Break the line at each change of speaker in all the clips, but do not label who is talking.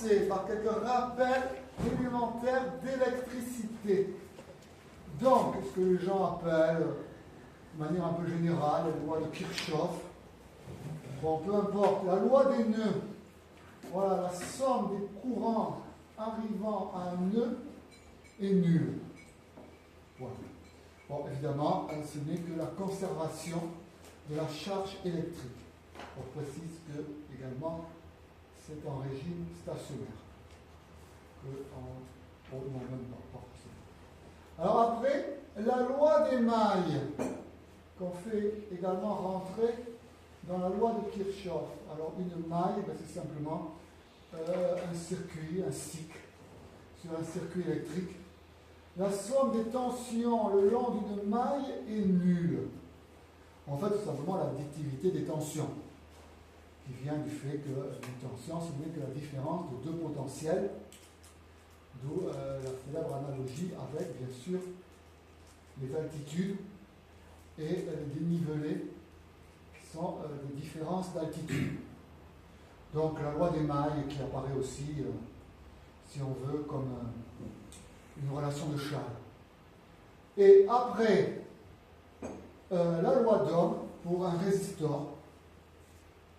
commencer par quelques rappels élémentaires d'électricité. Donc, ce que les gens appellent, de manière un peu générale, la loi de Kirchhoff. Bon, peu importe, la loi des nœuds. Voilà, la somme des courants arrivant à un nœud est nulle. Voilà. Bon, évidemment, ce n'est que la conservation de la charge électrique. On précise que, également, c'est en régime stationnaire. Non, même pas forcément. Alors après, la loi des mailles, qu'on fait également rentrer dans la loi de Kirchhoff. Alors une maille, ben, c'est simplement un circuit, un cycle, sur un circuit électrique. La somme des tensions le long d'une maille est nulle. En fait, c'est simplement l'additivité des tensions, qui vient du fait que une tension, ce n'est que la différence de deux potentiels, d'où la célèbre analogie avec, bien sûr, les altitudes et les dénivelés, qui sont des différences d'altitude. Donc la loi des mailles qui apparaît aussi, si on veut, comme une relation de Charles. Et après, la loi d'Ohm pour un résistor.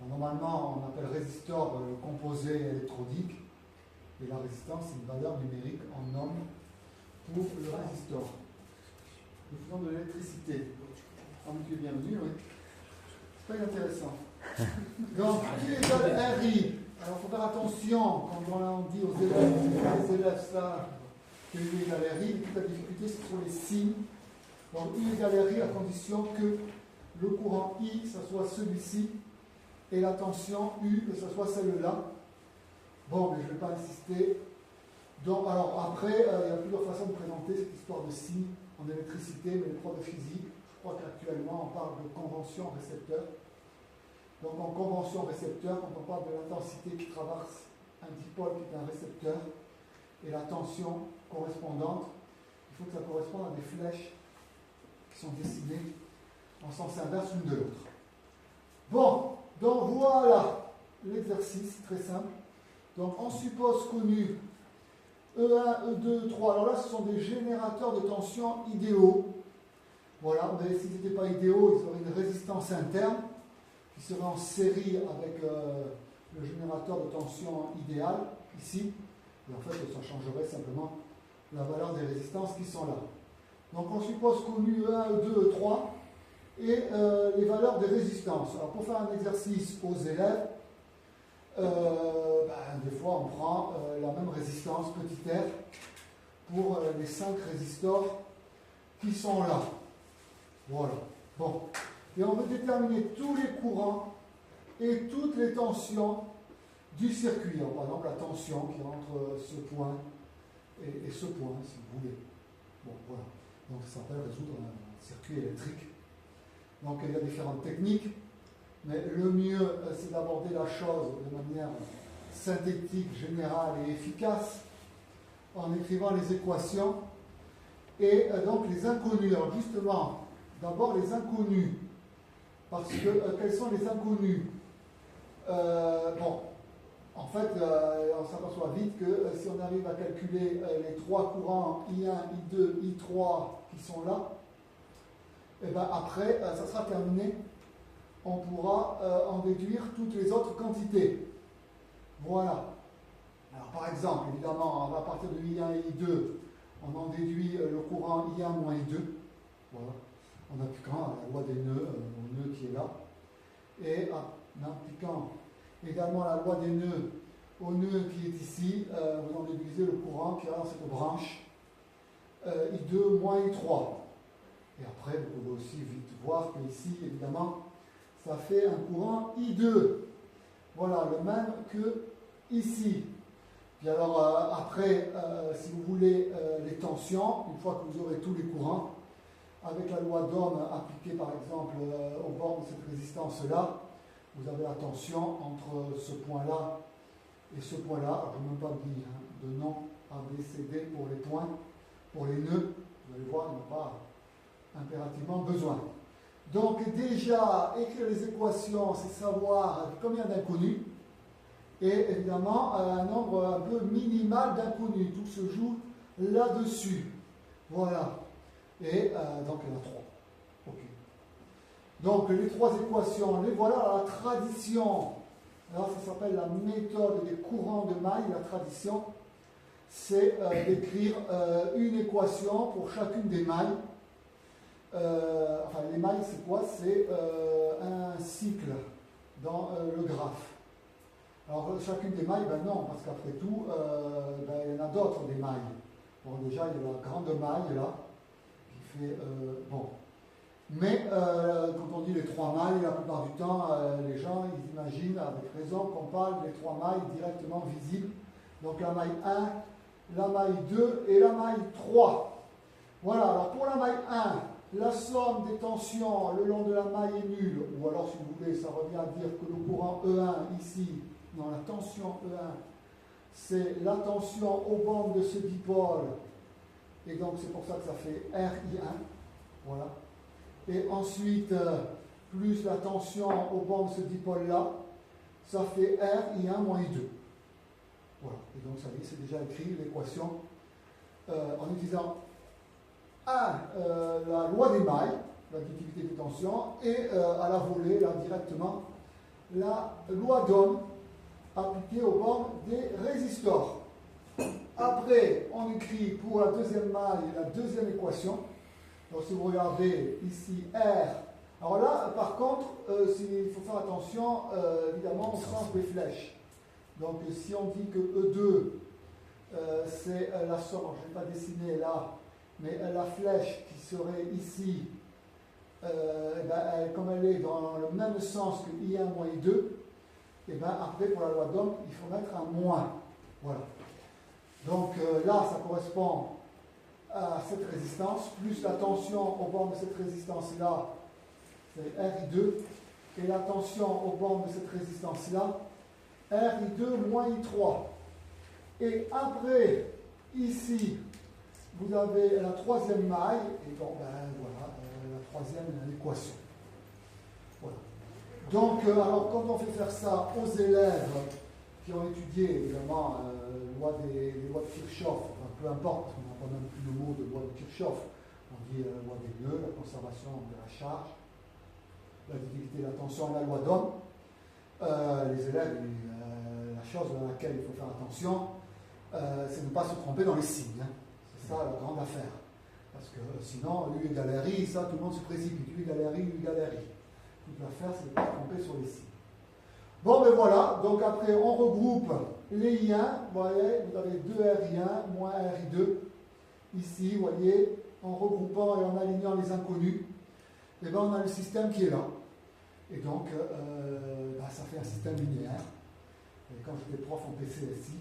Normalement, on appelle résistor le composé électrodique, et la résistance, c'est une valeur numérique en ohm pour le résistor. Nous faisons de l'électricité. Ah, tu es bienvenu, oui. C'est pas intéressant. Donc, U égale RI. Alors, il faut faire attention quand on dit aux élèves, les élèves ça, que U égale RI, toute la difficulté, c'est sur les signes. Donc, U égale RI à condition que le courant I, ça soit celui-ci, et la tension U, que ce soit celle-là. Bon, mais je ne vais pas insister. Donc, alors, après, il y a plusieurs façons de présenter cette histoire de signes en électricité, mais les profs de physique, je crois qu'actuellement, on parle de convention récepteur. Donc, en convention récepteur, quand on parle de l'intensité qui traverse un dipôle qui est un récepteur, et la tension correspondante, il faut que ça corresponde à des flèches qui sont dessinées en sens inverse l'une de l'autre. Bon, donc voilà l'exercice, très simple. Donc, on suppose connu E1, E2, E3. Alors là, ce sont des générateurs de tension idéaux. Voilà, mais s'ils n'étaient pas idéaux, ils auraient une résistance interne qui serait en série avec le générateur de tension idéal, ici. Et en fait, ça changerait simplement la valeur des résistances qui sont là. Donc, on suppose connu E1, E2, E3 et les valeurs des résistances. Alors, pour faire un exercice aux élèves, des fois, on prend la même résistance, petit r, pour les 5 résistors qui sont là. Voilà. Bon. Et on veut déterminer tous les courants et toutes les tensions du circuit. Alors, par exemple, la tension qui est entre ce point et ce point, si vous voulez. Bon, voilà. Donc, ça s'appelle résoudre un circuit électrique. Donc, il y a différentes techniques. Mais le mieux, c'est d'aborder la chose de manière synthétique, générale et efficace, en écrivant les équations et donc les inconnus. Alors justement, d'abord les inconnus, parce que quels sont les inconnus? En fait, on s'aperçoit vite que si on arrive à calculer les trois courants I1, I2, I3 qui sont là, et bien après, ça sera terminé. On pourra en déduire toutes les autres quantités. Voilà. Alors par exemple, évidemment, à partir de I1 et I2, on en déduit le courant I1 moins I2. Voilà. En appliquant à la loi des nœuds, au nœud qui est là. Et en appliquant également la loi des nœuds au nœud qui est ici, vous en déduisez le courant qui est dans cette branche I2 moins I3. Et après, vous pouvez aussi vite voir qu'ici, évidemment, ça fait un courant I2. Voilà, le même que ici. Puis alors, après, si vous voulez les tensions, une fois que vous aurez tous les courants, avec la loi d'Ohm appliquée par exemple au bord de cette résistance-là, vous avez la tension entre ce point-là et ce point-là. Alors, je n'ai même pas dit de nom A, B, C, D pour les points, pour les nœuds. Vous allez voir, il n'y a pas impérativement besoin. Donc déjà, écrire les équations, c'est savoir combien d'inconnus. et évidemment un nombre un peu minimal d'inconnus. Tout se joue là-dessus. Voilà. Et donc il y en a 3. Okay. Donc les 3 équations, les voilà à la tradition. Alors ça s'appelle la méthode des courants de mailles. La tradition, c'est d'écrire une équation pour chacune des mailles. Enfin, les mailles, c'est quoi? C'est un cycle dans le graphe. Alors, chacune des mailles, ben non, parce qu'après tout, il y en a d'autres des mailles. Bon, déjà, il y a la grande maille, là, qui fait... bon. Mais, quand on dit les 3 mailles, la plupart du temps, les gens, ils imaginent, avec raison, qu'on parle des 3 mailles directement visibles. Donc, la maille 1, la maille 2 et la maille 3. Voilà, alors pour la maille 1, la somme des tensions le long de la maille est nulle, ou alors si vous voulez, ça revient à dire que le courant E1 ici, dans la tension E1, c'est la tension aux bandes de ce dipôle, et donc c'est pour ça que ça fait RI1, voilà. Et ensuite, plus la tension aux bandes de ce dipôle-là, ça fait RI1 moins I2. Voilà, et donc ça y est, c'est déjà écrit l'équation en utilisant la loi des mailles, l'additivité des tensions, et à la volée, là directement, la loi d'Ohm appliquée aux bornes des résistors. Après, on écrit pour la deuxième maille la deuxième équation. Donc si vous regardez ici R, alors là, par contre, il faut faire attention, évidemment, au sens des flèches. Donc si on dit que E2, c'est la somme, je ne vais pas dessiner là, mais la flèche qui serait ici, comme elle est dans le même sens que I1 moins I2, et bien après pour la loi d'Ohm, il faut mettre un moins. Voilà. Donc là, ça correspond à cette résistance, plus la tension aux bornes de cette résistance-là, c'est RI2, et la tension aux bornes de cette résistance-là, RI2 moins I3. Et après, ici, vous avez la troisième maille, et bon, voilà, la troisième équation. Voilà. Donc, alors, quand on fait faire ça aux élèves qui ont étudié, évidemment, les lois de Kirchhoff, enfin, peu importe, parce qu'on n'a pas même plus le mot de loi de Kirchhoff, on dit la loi des nœuds, la conservation de la charge, la difficulté de la tension, la loi d'Ohm. Les élèves, la chose à laquelle il faut faire attention, c'est de ne pas se tromper dans les signes. Hein. C'est ça la grande affaire. Parce que sinon, U égale RI, ça, tout le monde se précipite. U égale RI, U égale RI. Toute l'affaire, c'est de ne pas se tromper sur les signes. Bon, ben voilà. Donc après, on regroupe les I1. Vous voyez, vous avez 2RI1 moins RI2. Ici, vous voyez, en regroupant et en alignant les inconnus, et ben, on a le système qui est là. Et donc, ça fait un système linéaire. Et quand j'étais prof en PCSI,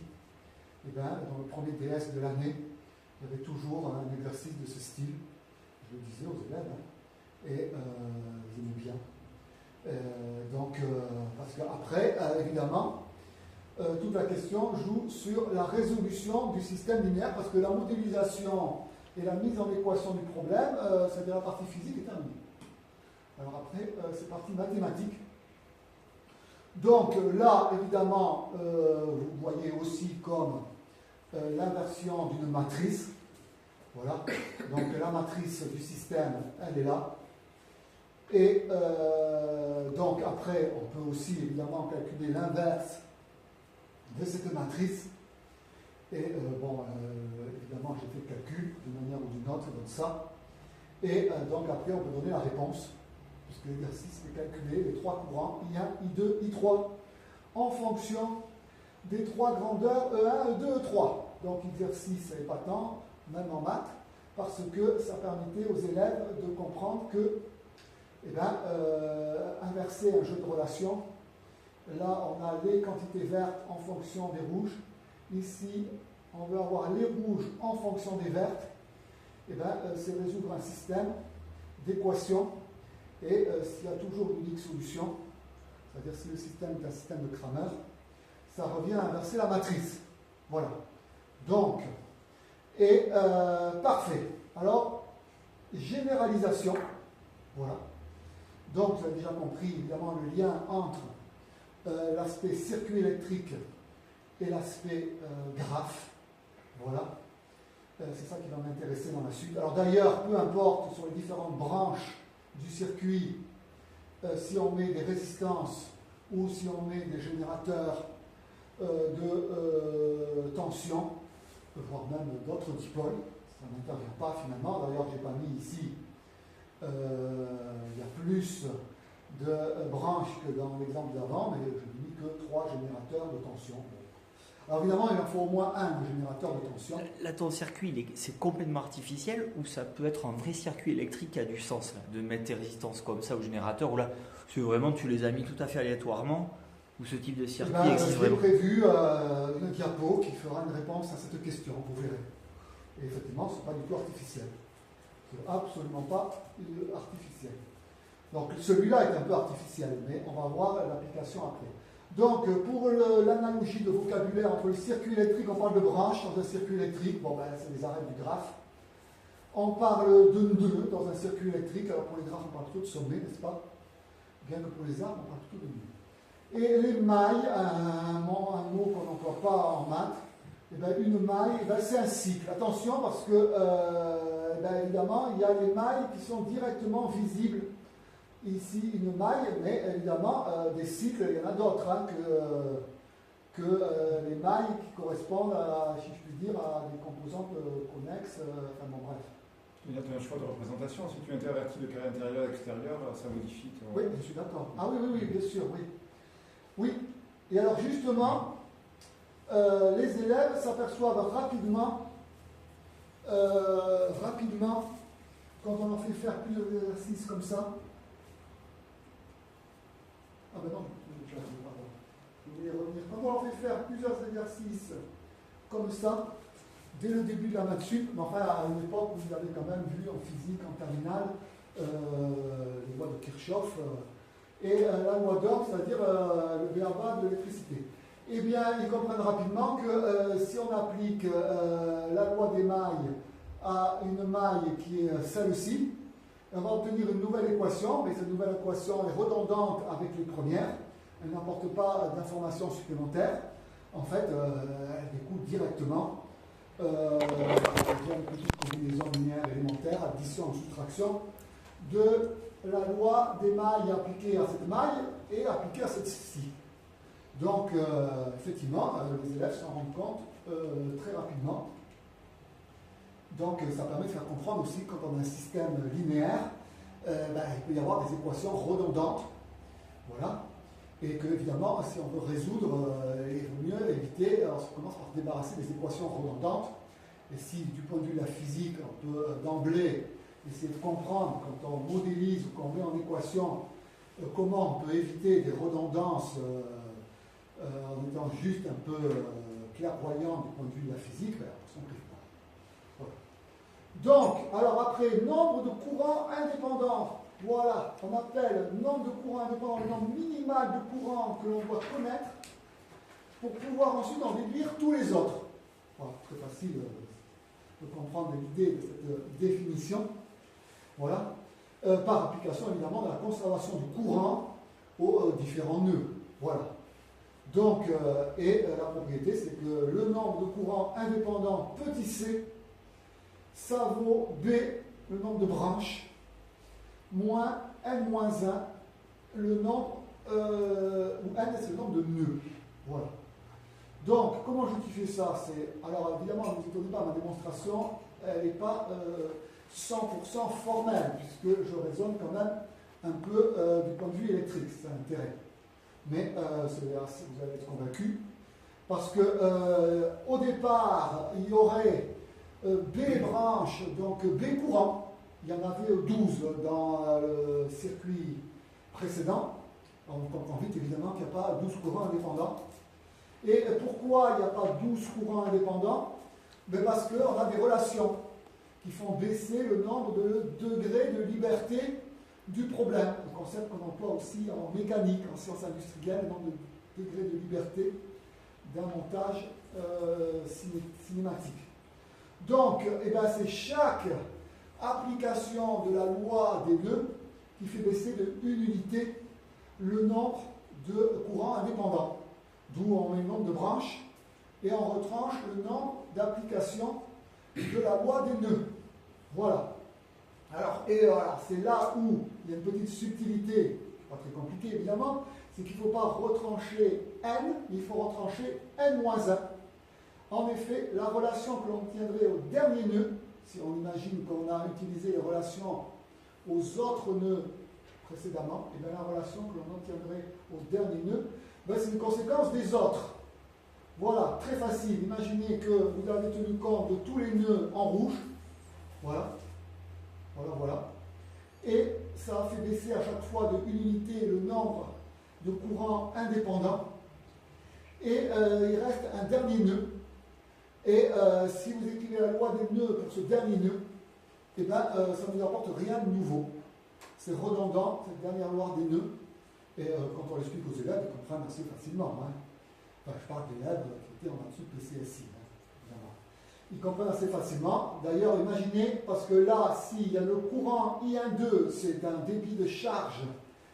et ben, dans le premier DS de l'année, il y avait toujours un exercice de ce style. Je le disais aux élèves, hein, et ils aimaient bien. Parce qu'après, évidemment, toute la question joue sur la résolution du système linéaire, parce que la modélisation et la mise en équation du problème, c'est-à-dire la partie physique, est terminée. Alors après, c'est partie mathématique. Donc là, évidemment, vous voyez aussi comme l'inversion d'une matrice. Voilà. Donc la matrice du système, elle est là. Et donc après, on peut aussi évidemment calculer l'inverse de cette matrice. Et évidemment, j'ai fait le calcul d'une manière ou d'une autre, comme ça. Et donc après, on peut donner la réponse, puisque l'exercice est calculé, les 3 courants, I1, I2, I3, en fonction des 3 grandeurs E1, E2, E3. Donc l'exercice est épatant, même en maths, parce que ça permettait aux élèves de comprendre que, inverser un jeu de relations, là on a les quantités vertes en fonction des rouges, ici on veut avoir les rouges en fonction des vertes, c'est résoudre un système d'équations, et s'il y a toujours une unique solution, c'est-à-dire si le système est un système de Cramer, ça revient à inverser la matrice. Voilà. Donc, parfait. Alors, généralisation. Voilà. Donc, vous avez déjà compris, évidemment, le lien entre l'aspect circuit électrique et l'aspect graphe. Voilà. C'est ça qui va m'intéresser dans la suite. Alors d'ailleurs, peu importe sur les différentes branches du circuit, si on met des résistances ou si on met des générateurs de tension, voire même d'autres dipoles, ça n'intervient pas finalement. D'ailleurs, je n'ai pas mis ici, il y a plus de branches que dans l'exemple d'avant, mais je n'ai mis que 3 générateurs de tension. Alors évidemment, il en faut au moins un générateur de tension.
Là, ton circuit, c'est complètement artificiel ou ça peut être un vrai circuit électrique qui a du sens là, de mettre tes résistances comme ça au générateur, ou là, c'est vraiment tu les as mis tout à fait aléatoirement, ou ce type de circuit existe vraiment?
J'ai prévu une diapo qui fera une réponse à cette question, vous verrez. Et effectivement, ce n'est pas du tout artificiel. C'est absolument pas artificiel. Donc celui-là est un peu artificiel, mais on va voir l'application après. Donc, pour l'analogie de vocabulaire entre le circuit électrique, on parle de branches dans un circuit électrique, bon ben c'est les arrêts du graphe. On parle de nœuds dans un circuit électrique, alors pour les graphes on parle plutôt de sommet, n'est-ce pas? Bien que pour les arbres on parle plutôt de nœuds. Et les mailles, un mot qu'on n'emploie pas en maths, eh ben, une maille, eh ben, c'est un cycle. Attention parce que, ben, évidemment, il y a les mailles qui sont directement visibles. Ici, une maille, mais évidemment, des cycles, il y en a d'autres hein, que les mailles qui correspondent, à, si je puis dire, à des composantes connexes. Enfin bon, bref.
Il y a un choix de représentation. Si tu intervertis le carré intérieur et extérieur, ça modifie.
Oui, je suis d'accord. Ah oui, bien sûr, oui. Oui. Et alors, justement, les élèves s'aperçoivent rapidement, quand on leur fait faire plusieurs exercices comme ça. Ah ben non, pardon. Je voulais revenir. Quand on leur fait faire plusieurs exercices comme ça, dès le début de la maths sup, mais enfin à une époque où vous avez quand même vu en physique, en terminale, les lois de Kirchhoff et la loi d'Ohm, c'est-à-dire le b.a.-ba de l'électricité. Eh bien, ils comprennent rapidement que si on applique la loi des mailles à une maille qui est celle-ci, on va obtenir une nouvelle équation, mais cette nouvelle équation est redondante avec les premières. Elle n'apporte pas d'informations supplémentaires. En fait, elle découle directement via une petite combinaison linéaire élémentaire, addition ou soustraction, de la loi des mailles appliquée à cette maille et appliquée à cette-ci. Donc, effectivement, les élèves s'en rendent compte très rapidement. Donc, ça permet de faire comprendre aussi, quand on a un système linéaire, il peut y avoir des équations redondantes. Voilà. Et que, évidemment, si on veut résoudre, il vaut mieux éviter, alors on commence par se débarrasser des équations redondantes. Et si, du point de vue de la physique, on peut d'emblée essayer de comprendre, quand on modélise ou qu'on met en équation, comment on peut éviter des redondances en étant juste un peu clairvoyant du point de vue de la physique, on s'en prive pas. Voilà. Donc, alors après, nombre de courants indépendants. Voilà, on appelle nombre de courants indépendants le nombre minimal de courants que l'on doit connaître pour pouvoir ensuite en déduire tous les autres. Voilà, très facile de comprendre l'idée de cette définition. Voilà, par application évidemment de la conservation du courant aux différents nœuds. Voilà. Donc, la propriété, c'est que le nombre de courants indépendants petit c, ça vaut B, le nombre de branches, moins n-1, le nombre, où n c'est le nombre de nœuds. Voilà. Donc, comment je fais ça? Alors, évidemment, ne vous étonnez pas, ma démonstration, elle n'est pas 100% formelle, puisque je raisonne quand même un peu du point de vue électrique, c'est un intérêt. Mais vous allez être convaincu, parce que au départ, il y aurait B branches, donc B courant. Il y en avait 12 dans le circuit précédent. On comprend vite évidemment qu'il n'y a pas 12 courants indépendants. Et pourquoi il n'y a pas 12 courants indépendants? Parce qu'on a des relations qui font baisser le nombre de degrés de liberté du problème. Un concept qu'on emploie aussi en mécanique, en sciences industrielles, le nombre de degrés de liberté d'un montage cinématique. Donc, c'est chaque application de la loi des nœuds qui fait baisser de 1 unité le nombre de courant indépendant. D'où on met le nombre de branches et on retranche le nombre d'applications de la loi des nœuds. Voilà. Alors, c'est là où il y a une petite subtilité, pas très compliquée évidemment, c'est qu'il ne faut pas retrancher n, il faut retrancher n-1. En effet, la relation que l'on tiendrait au dernier nœud, si on imagine qu'on a utilisé les relations aux autres nœuds précédemment, et bien la relation que l'on obtiendrait au dernier nœud, ben c'est une conséquence des autres. Voilà, très facile. Imaginez que vous avez tenu compte de tous les nœuds en rouge. Voilà. Voilà, voilà. Et ça a fait baisser à chaque fois de 1 unité le nombre de courants indépendants. Et il reste un dernier nœud. Et si vous écrivez la loi des nœuds pour ce dernier nœud, eh ben, ça ne vous apporte rien de nouveau. C'est redondant, cette dernière loi des nœuds. Et quand on l'explique aux élèves, ils comprennent assez facilement. Hein. Enfin, je parle d'élèves qui étaient en dessous de PCSI. Hein, ils comprennent assez facilement. D'ailleurs, imaginez, parce que là, s'il y a le courant I12, c'est un débit de charge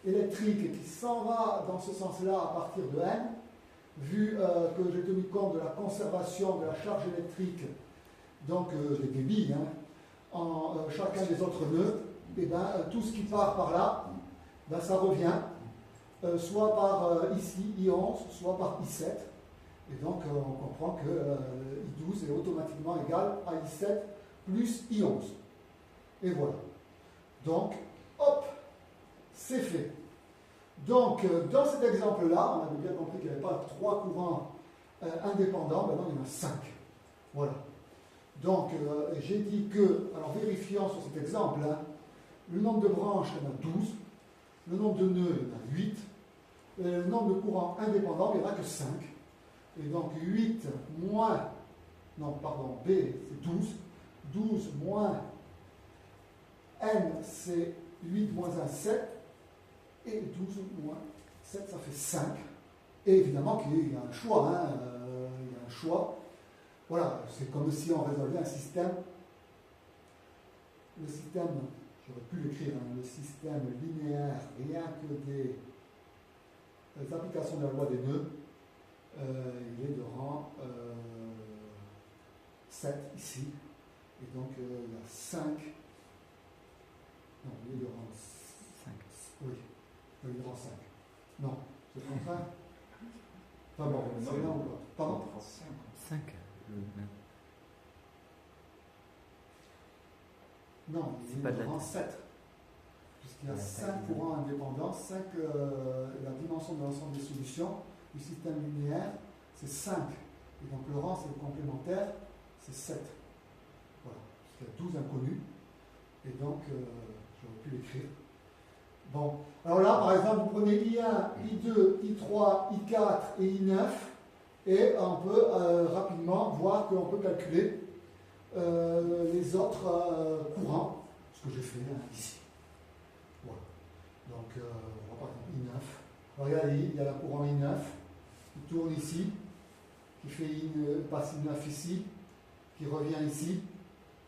électrique qui s'en va dans ce sens-là à partir de N, vu que j'ai tenu compte de la conservation de la charge électrique, donc des débits, hein, en chacun des autres nœuds, et ben, tout ce qui part par là, ben, ça revient, soit par ici I11, soit par I7. Et donc on comprend que I12 est automatiquement égal à I7 plus I11. Et voilà. Donc, hop, c'est fait. Donc, dans cet exemple-là, on avait bien compris qu'il n'y avait pas 3 courants indépendants, maintenant il y en a 5. Voilà. Donc, j'ai dit que, alors vérifions sur cet exemple, hein, le nombre de branches, il y en a 12, le nombre de nœuds, il y en a 8, le nombre de courants indépendants, il n'y en a que 5. Et donc 8 moins, non, pardon, B, c'est 12. 12 moins N, c'est 8 moins 1, 7. Et 12 moins 7, ça fait 5. Et évidemment qu'il y a un choix. Hein, il y a un choix. Voilà, c'est comme si on résolvait un système. Le système, j'aurais pu l'écrire, hein, le système linéaire, rien que des applications de la loi des nœuds. Il est de rang 7 ici. Et donc il y a 5. Non, il est de rang 5. Oui. Il est de rang 5. Non, c'est le contraire. Enfin bon, c'est l'un ou l'autre. Pardon
5.
Non, il est de rang 7. Puisqu'il y a 5 courants indépendants, 5, la dimension de l'ensemble des solutions du système linéaire, c'est 5. Et donc le rang, c'est le complémentaire, c'est 7. Voilà. Il y a 12 inconnus. Et donc, j'aurais pu l'écrire. Bon. Alors là, par exemple, vous prenez I1, I2, I3, I4 et I9. Et on peut rapidement voir qu'on peut calculer les autres courants. Ce que j'ai fait ici. Voilà. Donc, on va par exemple I9. Regardez, il y a le courant I9 qui tourne ici, qui fait passe I9 ici, qui revient ici.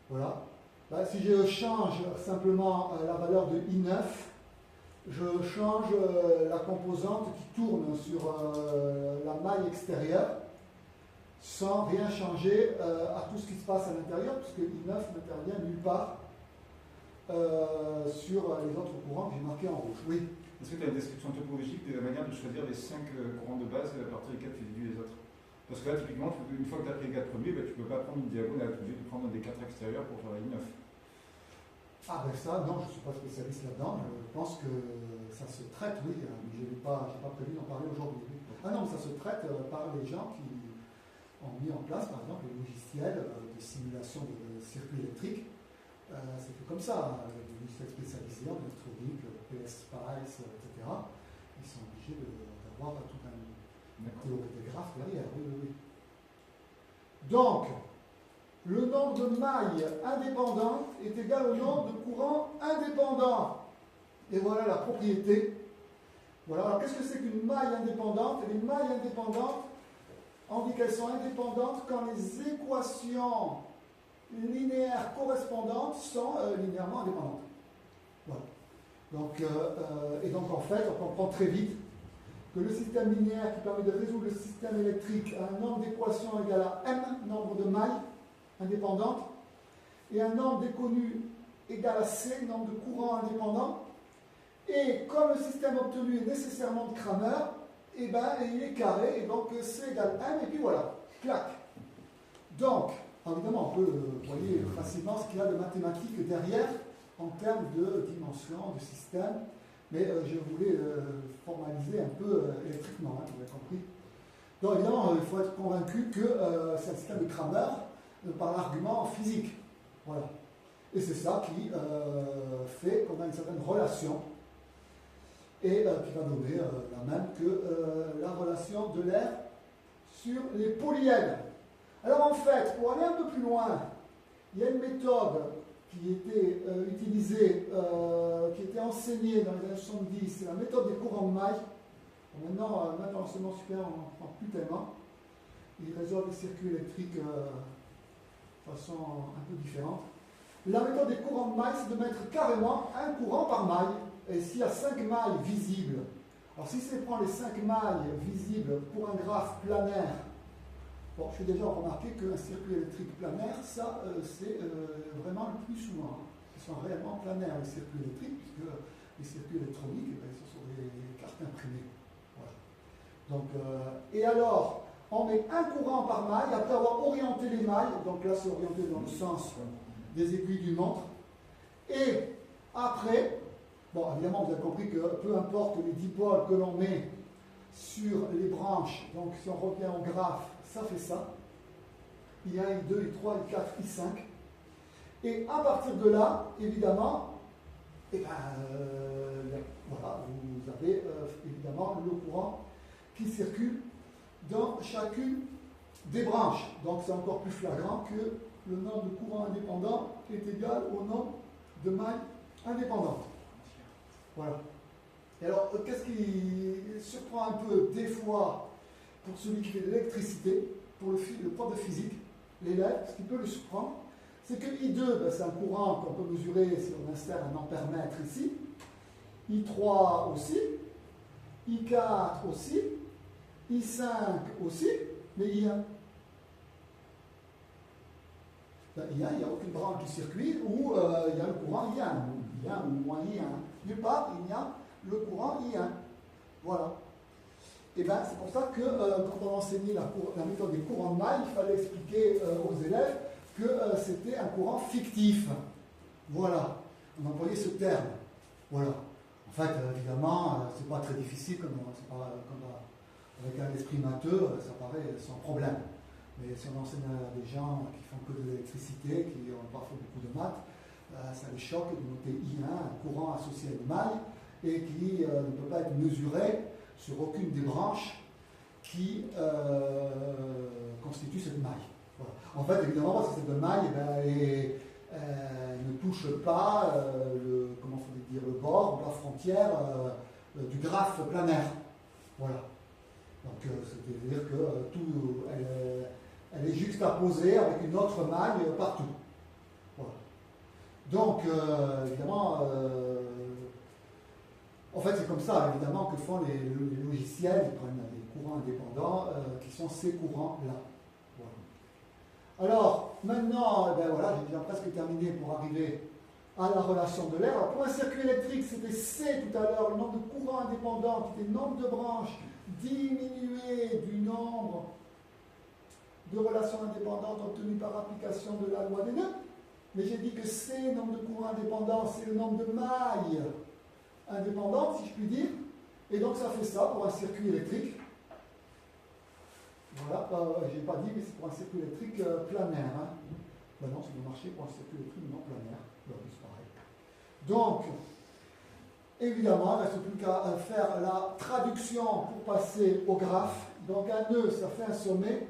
Voilà. Là, si je change simplement la valeur de I9, je change la composante qui tourne sur la maille extérieure sans rien changer à tout ce qui se passe à l'intérieur, puisque I9 n'intervient nulle part sur les autres courants que j'ai marqués en rouge. Oui.
Est-ce que tu as une description topologique de la manière de choisir les 5 courants de base et à partir desquels tu déduis les autres? Parce que là, typiquement, une fois que tu as pris les 4 premiers, ben, tu ne peux pas prendre une diagonale, tu es obligé de prendre un des 4 extérieurs pour faire la I9.
Ah ben ça, non, je ne suis pas spécialiste là-dedans. Je pense que ça se traite, oui, mais je n'ai pas prévu d'en parler aujourd'hui. Ah non, mais ça se traite par les gens qui ont mis en place, par exemple, les logiciels de simulation de circuits électriques. C'est fait comme ça, les logiciels spécialisés en électronique, PSPice, etc. Ils sont obligés d'avoir tout un théorie des graphes derrière. Oui, oui, oui. Donc, le nombre de mailles indépendantes est égal au nombre de courants indépendants. Et voilà la propriété. Voilà. Alors, qu'est-ce que c'est qu'une maille indépendante? Les mailles indépendantes, on dit qu'elles sont indépendantes quand les équations linéaires correspondantes sont linéairement indépendantes. Voilà. Donc, et donc, en fait, on comprend très vite que le système linéaire qui permet de résoudre le système électrique a un nombre d'équations égal à m, nombre de mailles indépendantes, et un nombre déconnu égal à c, nombre de courants indépendants. Et comme le système obtenu est nécessairement de Cramer, et ben, il est carré, et donc c égale m, et puis voilà, clac. Donc, évidemment, on peut voyez facilement ce qu'il y a de mathématiques derrière en termes de dimension, de système, mais je voulais formaliser un peu électriquement, vous avez compris. Donc évidemment, il faut être convaincu que c'est un système de Cramer par l'argument physique. Voilà. Et c'est ça qui fait qu'on a une certaine relation, et qui va donner la même que la relation de l'air sur les polyèdres. Alors en fait, pour aller un peu plus loin, il y a une méthode qui était utilisée, qui était enseignée dans les années 70, c'est la méthode des courants de mailles. Maintenant, dans l'enseignement supérieur, on n'en prend plus tellement. Ils résolvent les circuits électriques de façon un peu différente. La méthode des courants de mailles, c'est de mettre carrément un courant par maille. Et s'il y a 5 mailles visibles, alors si c'est prendre les 5 mailles visibles pour un graphe planaire, bon, je fais déjà remarquer qu'un circuit électrique planaire, ça, c'est vraiment le plus souvent. Ils sont réellement planaires, les circuits électriques, puisque les circuits électroniques, ce sont des cartes imprimées. Voilà. Donc, et alors, on met un courant par maille, après avoir orienté les mailles, donc là c'est orienté dans le sens des aiguilles d'une montre, et après, bon, évidemment, vous avez compris que peu importe les dipôles que l'on met sur les branches, donc si on revient au graphe, ça fait ça. I1, I2, I3, I4, I5. Et à partir de là, évidemment, eh ben, voilà, vous avez évidemment le courant qui circule dans chacune des branches. Donc c'est encore plus flagrant que le nombre de courants indépendants est égal au nombre de mailles indépendantes. Voilà. Et alors, qu'est-ce qui surprend un peu des fois pour celui qui fait de l'électricité, pour le prof de physique, l'élève, ce qui peut le surprendre, c'est que I2, ben, c'est un courant qu'on peut mesurer si on insère un ampère-mètre ici, I3 aussi, I4 aussi, I5 aussi, mais I1. Ben, I1, il n'y a aucune branche du circuit où il y a le courant I1, I1 ou moins I1. Nulle part, il y a le courant I1. Voilà. Et bien, c'est pour ça que quand on enseignait la méthode des courants de mailles, il fallait expliquer aux élèves que c'était un courant fictif. Voilà. On employait ce terme. Voilà. En fait, évidemment, c'est pas très difficile, avec un esprit matheux, ça paraît sans problème. Mais si on enseigne à des gens qui font que de l'électricité, qui ont parfois beaucoup de maths, ça les choque de noter I1, un courant associé à une maille, et qui ne peut pas être mesuré sur aucune des branches qui constituent cette maille. Voilà. En fait, évidemment, parce que cette maille ne touche pas le bord ou la frontière du graphe planaire. Voilà. Donc, c'est-à-dire que elle est juxtaposée avec une autre maille partout. Voilà. Donc, évidemment, en fait, c'est comme ça, évidemment, que font les logiciels. Ils prennent des courants indépendants qui sont ces courants-là. Voilà. Alors, maintenant, ben voilà, j'ai déjà presque terminé pour arriver à la relation de l'air. Alors, pour un circuit électrique, c'était C tout à l'heure, le nombre de courants indépendants, qui était le nombre de branches diminué du nombre de relations indépendantes obtenues par application de la loi des nœuds. Mais j'ai dit que C, nombre de courants indépendants, c'est le nombre de mailles indépendantes, si je puis dire. Et donc ça fait ça pour un circuit électrique. Voilà, je n'ai pas dit, mais c'est pour un circuit électrique planaire. Hein. Ben non, ça doit marcher pour un circuit électrique non planaire. Ben, c'est pareil. Donc, évidemment, il ne reste plus qu'à faire la traduction pour passer au graphe. Donc un nœud, ça fait un sommet.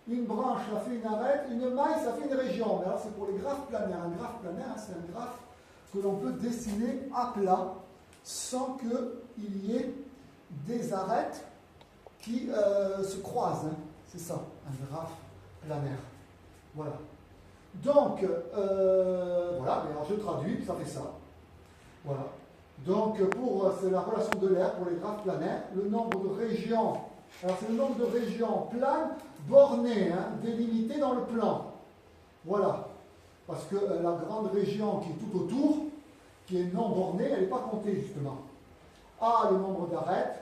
Une branche, ça fait une arête. Une maille, ça fait une région. Mais alors c'est pour les graphes planaires. Un graphe planaire, c'est un graphe que l'on peut dessiner à plat sans qu'il y ait des arêtes qui se croisent. Hein. C'est ça, un graphe planaire. Voilà. Donc, voilà, alors je traduis, ça fait ça. Voilà. Donc, c'est la relation de l'air pour les graphes planaires. Le nombre de régions, alors c'est le nombre de régions planes bornées, hein, délimitées dans le plan. Voilà. Parce que la grande région qui est tout autour, qui est non bornée, elle n'est pas comptée justement. A, le nombre d'arêtes.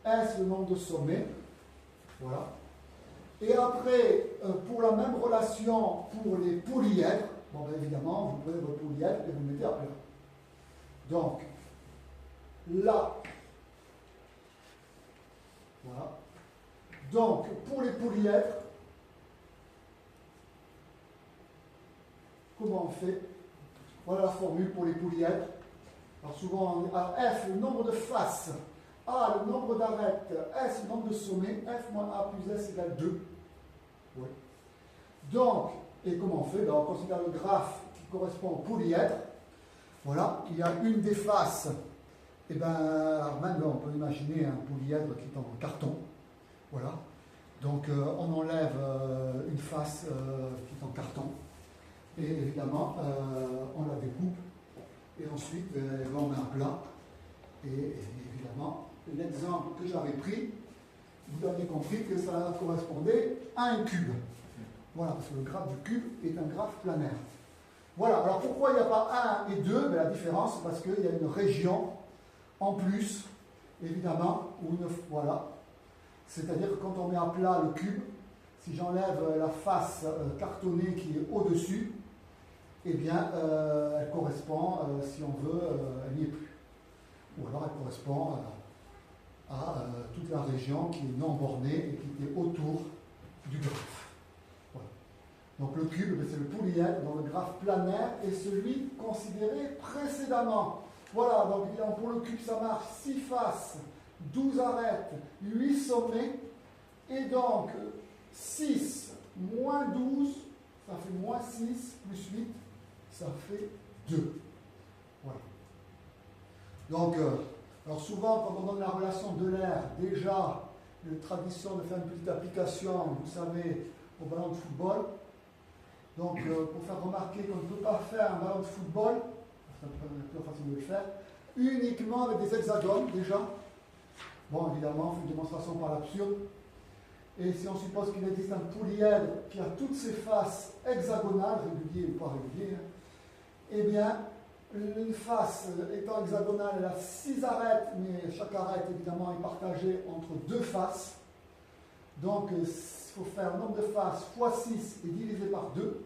S, le nombre de sommets. Voilà. Et après, pour la même relation pour les polyèdres, bon, ben évidemment, vous prenez votre polyèdre et vous le mettez à plat. Donc, là, voilà. Donc, pour les polyèdres, comment on fait? Voilà la formule pour les polyèdres. Alors souvent, F, le nombre de faces. A, le nombre d'arêtes. S, le nombre de sommets. F moins A plus S égale 2. Oui. Donc, et comment on fait? Ben, on considère le graphe qui correspond au polyèdre. Voilà, il y a une des faces. Et bien, même on peut imaginer un polyèdre qui est en carton. Voilà. Donc, on enlève une face qui est en carton. Et évidemment, on la découpe. Et ensuite, on met un plat. Et évidemment, l'exemple que j'avais pris, vous avez compris que ça correspondait à un cube. Voilà, parce que le graphe du cube est un graphe planaire. Voilà, alors pourquoi il n'y a pas 1 et 2? La différence, c'est parce qu'il y a une région en plus, évidemment, où voilà. C'est-à-dire que quand on met à plat le cube, si j'enlève la face cartonnée qui est au-dessus, eh bien, elle correspond, si on veut, elle n'y est plus. Ou alors elle correspond à toute la région qui est non bornée et qui était autour du graphe. Voilà. Donc le cube, c'est le polyèdre dont le graphe planaire est celui considéré précédemment. Voilà, donc évidemment pour le cube ça marche 6 faces, 12 arêtes, 8 sommets, et donc 6 moins 12, ça fait moins 6, plus 8, ça fait 2. Voilà. Donc, alors souvent, quand on donne la relation de l'air, déjà, il y a une tradition de faire une petite application, vous savez, au ballon de football. Donc, pour faire remarquer qu'on ne peut pas faire un ballon de football, c'est la façon de le faire, uniquement avec des hexagones, déjà. Bon, évidemment, on fait une démonstration par l'absurde. Et si on suppose qu'il existe un polyèdre qui a toutes ses faces hexagonales, réguliers ou pas réguliers, eh bien, une face étant hexagonale, elle a 6 arêtes, mais chaque arête, évidemment, est partagée entre 2 faces. Donc, il faut faire le nombre de faces fois 6 et divisé par 2.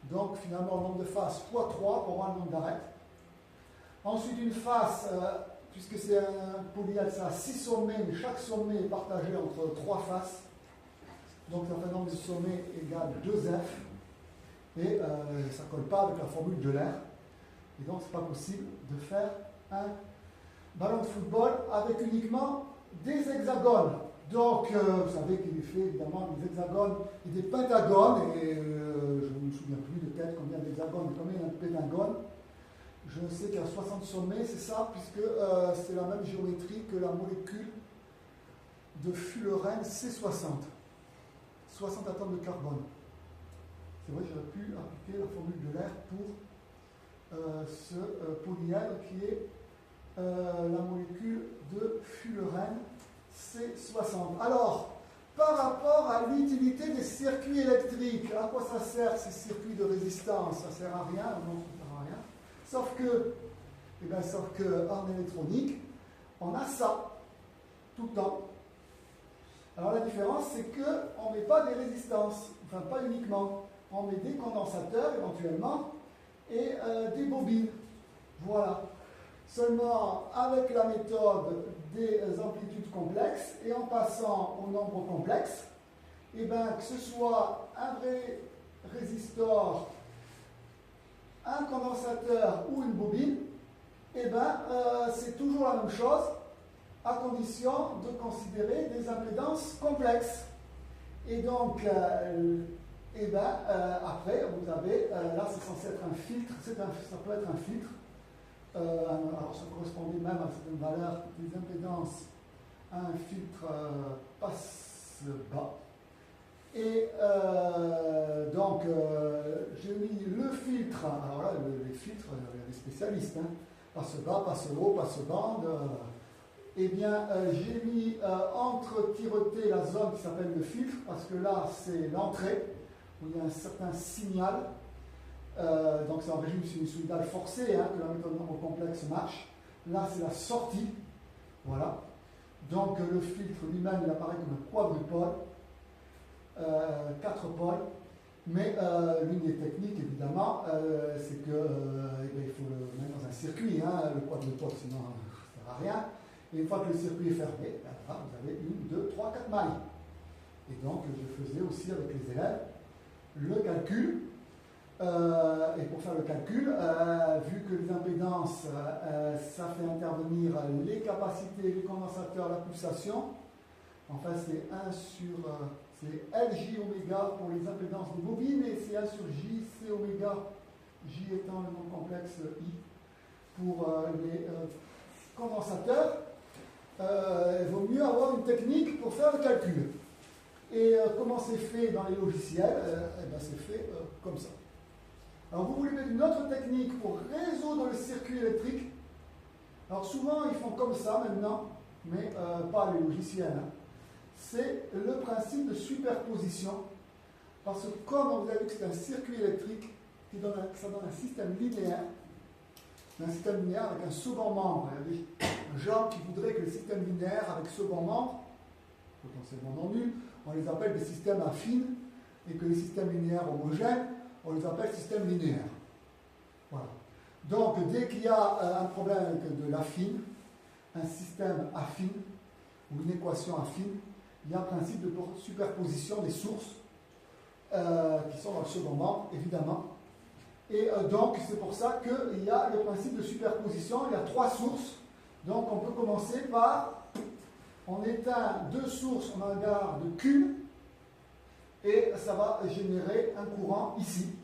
Donc, finalement, le nombre de faces fois 3 pour avoir le nombre d'arêtes. Ensuite, une face, puisque c'est un polyèdre, ça a 6 sommets, mais chaque sommet est partagé entre 3 faces. Donc, ça fait un nombre de sommets égale 2F. Et ça ne colle pas avec la formule de l'air. Et donc, ce n'est pas possible de faire un ballon de football avec uniquement des hexagones. Donc, vous savez qu'il est fait évidemment des hexagones et des pentagones. Et je ne me souviens plus de tête combien d'hexagones et combien il y a de pentagones. Je sais qu'il y a 60 sommets, c'est ça, puisque c'est la même géométrie que la molécule de fullerène C60. 60 atomes de carbone. C'est vrai que j'aurais pu appliquer la formule de l'air pour ce polyèdre qui est la molécule de fullerène C60. Alors, par rapport à l'utilité des circuits électriques, à quoi ça sert ces circuits de résistance? Ça ne sert à rien, non, ça ne sert à rien. Sauf que en électronique, on a ça tout le temps. Alors la différence, c'est qu'on ne met pas des résistances, enfin pas uniquement. On met des condensateurs éventuellement et des bobines. Voilà. Seulement avec la méthode des amplitudes complexes et en passant au nombre complexe, et bien, que ce soit un vrai résistor, un condensateur ou une bobine, et bien, c'est toujours la même chose à condition de considérer des impédances complexes. Et donc, après, vous avez, là c'est censé être un filtre, ça peut être un filtre, alors ça correspondait même à certaines valeurs des impédances à un filtre passe-bas. Et donc, j'ai mis le filtre, alors là, les filtres, il y a des spécialistes, hein. passe bas, passe haut, passe bande. Eh bien, j'ai mis entre tireté la zone qui s'appelle le filtre, parce que là, c'est l'entrée, où il y a un certain signal. Donc, c'est en régime sinusoïdal forcé que la méthode nombre complexe marche. Là, c'est la sortie. Voilà. Donc, le filtre lui-même, il apparaît comme un quadrupole, 4 pôles. Mais l'une des techniques, évidemment, c'est que il faut le mettre dans un circuit, le quadrupole, sinon ça ne sert à rien. Et une fois que le circuit est fermé, là, vous avez 1, 2, 3, 4 mailles. Et donc, je faisais aussi avec les élèves le calcul. Et pour faire le calcul, vu que les impédances, ça fait intervenir les capacités, les condensateurs, la pulsation, enfin c'est 1 sur... c'est LJ oméga pour les impédances des bobines et c'est 1 sur JC oméga, J étant le nom complexe I, pour les condensateurs. Il vaut mieux avoir une technique pour faire le calcul. Et comment c'est fait dans les logiciels c'est fait comme ça. Alors vous voulez mettre une autre technique pour résoudre le circuit électrique. Alors souvent ils font comme ça maintenant, mais pas les logiciels. C'est le principe de superposition. Parce que comme on vous a vu que c'est un circuit électrique, ça donne un système linéaire. Un système linéaire avec un second membre. Il y a des gens qui voudraient que le système linéaire avec second membre, potentiellement non nul, on les appelle des systèmes affines, et que les systèmes linéaires homogènes, on les appelle systèmes linéaires. Voilà. Donc, dès qu'il y a un problème avec de l'affine, un système affine, ou une équation affine, il y a un principe de superposition des sources qui sont dans le second membre, évidemment. Et donc, c'est pour ça qu'il y a le principe de superposition. Il y a 3 sources. Donc, on peut commencer par, on éteint 2 sources, on en garde qu'une, et ça va générer un courant ici.